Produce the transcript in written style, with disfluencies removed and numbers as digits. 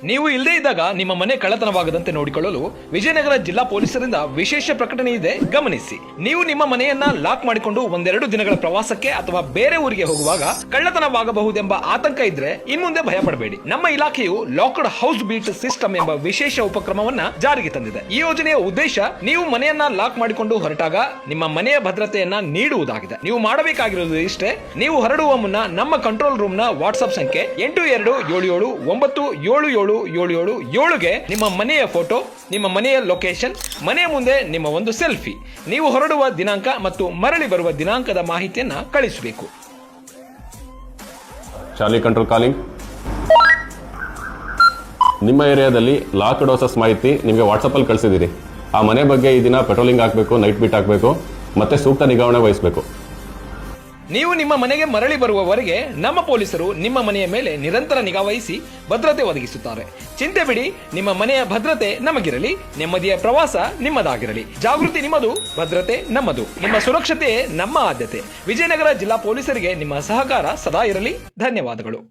ನೀವು ಇಲ್ಲದೇ ಇದ್ದಾಗ ನಿಮ್ಮ ಮನೆ ಕಳ್ಳತನವಾಗದಂತೆ ನೋಡಿಕೊಳ್ಳಲು ವಿಜಯನಗರ ಜಿಲ್ಲಾ ಪೊಲೀಸರಿಂದ ವಿಶೇಷ ಪ್ರಕಟಣೆ ಇದೆ, ಗಮನಿಸಿ. ನೀವು ನಿಮ್ಮ ಮನೆಯನ್ನ ಲಾಕ್ ಮಾಡಿಕೊಂಡು ಒಂದೆರಡು ದಿನಗಳ ಪ್ರವಾಸಕ್ಕೆ ಅಥವಾ ಬೇರೆ ಊರಿಗೆ ಹೋಗುವಾಗ ಕಳ್ಳತನವಾಗಬಹುದೆಂಬ ಆತಂಕ ಇದ್ರೆ ಇನ್ಮುಂದೆ ಭಯ ಪಡಬೇಡಿ. ನಮ್ಮ ಇಲಾಖೆಯು ಲಾಕ್ಡ್ ಹೌಸ್ ಬೀಟ್ ಸಿಸ್ಟಮ್ ಎಂಬ ವಿಶೇಷ ಉಪಕ್ರಮವನ್ನ ಜಾರಿಗೆ ತಂದಿದೆ. ಈ ಯೋಜನೆಯ ಉದ್ದೇಶ ನೀವು ಮನೆಯನ್ನ ಲಾಕ್ ಮಾಡಿಕೊಂಡು ಹೊರಟಾಗ ನಿಮ್ಮ ಮನೆಯ ಭದ್ರತೆಯನ್ನ ನೀಡುವುದಾಗಿದೆ. ನೀವು ಮಾಡಬೇಕಾಗಿರುವುದು ಇಷ್ಟೇ. ನೀವು ಹೊರಡುವ ಮುನ್ನ ನಮ್ಮ ಕಂಟ್ರೋಲ್ ರೂಮ್ ನ ವಾಟ್ಸ್ಆಪ್ ಸಂಖ್ಯೆ 8277977777ಗೆ ನಿಮ್ಮ ಮನೆಯ ಫೋಟೋ, ನಿಮ್ಮ ಮನೆಯ ಲೊಕೇಶನ್, ಮನೆಯ ಮುಂದೆ ನಿಮ್ಮ ಒಂದು ಸೆಲ್ಫಿ, ನೀವು ಹೊರಡುವ ದಿನಾಂಕ ಮತ್ತು ಮರಳಿ ಬರುವ ದಿನಾಂಕದ ಮಾಹಿತಿಯನ್ನ ಕಳಿಸಬೇಕು. Charlie control calling. ನಿಮ್ಮ ಏರಿಯಾದಲ್ಲಿ ಲಾಕ್ಡ್ ಹೌಸಸ್ ಮಾಹಿತಿ ನಿಮಗೆ ವಾಟ್ಸಪ್ಪಲ್ಲಿ ಕಳಿಸಿದ್ದೀರಿ. ಆ ಮನೆ ಬಗ್ಗೆ ಈ ದಿನ ಪೆಟ್ರೋಲಿಂಗ್ ಹಾಕಬೇಕು, ನೈಟ್ ಬೀಟ್ ಹಾಕಬೇಕು, ಮತ್ತೆ ಸೂಕ್ತ ನಿಗಾವಣೆ ವಹಿಸಬೇಕು. ನೀವು ನಿಮ್ಮ ಮನೆಗೆ ಮರಳಿ ಬರುವವರೆಗೆ ನಮ್ಮ ಪೊಲೀಸರು ನಿಮ್ಮ ಮನೆಯ ಮೇಲೆ ನಿರಂತರ ನಿಗಾ ವಹಿಸಿ ಭದ್ರತೆ ಒದಗಿಸುತ್ತಾರೆ. ಚಿಂತೆ ಬಿಡಿ, ನಿಮ್ಮ ಮನೆಯ ಭದ್ರತೆ ನಮಗಿರಲಿ, ನೆಮ್ಮದಿಯ ಪ್ರವಾಸ ನಿಮ್ಮದಾಗಿರಲಿ. ಜಾಗೃತಿ ನಿಮ್ಮದು, ಭದ್ರತೆ ನಮ್ಮದು. ನಿಮ್ಮ ಸುರಕ್ಷತೆ ನಮ್ಮ ಆದ್ಯತೆ. ವಿಜಯನಗರ ಜಿಲ್ಲಾ ಪೊಲೀಸರಿಗೆ ನಿಮ್ಮ ಸಹಕಾರ ಸದಾ ಇರಲಿ. ಧನ್ಯವಾದಗಳು.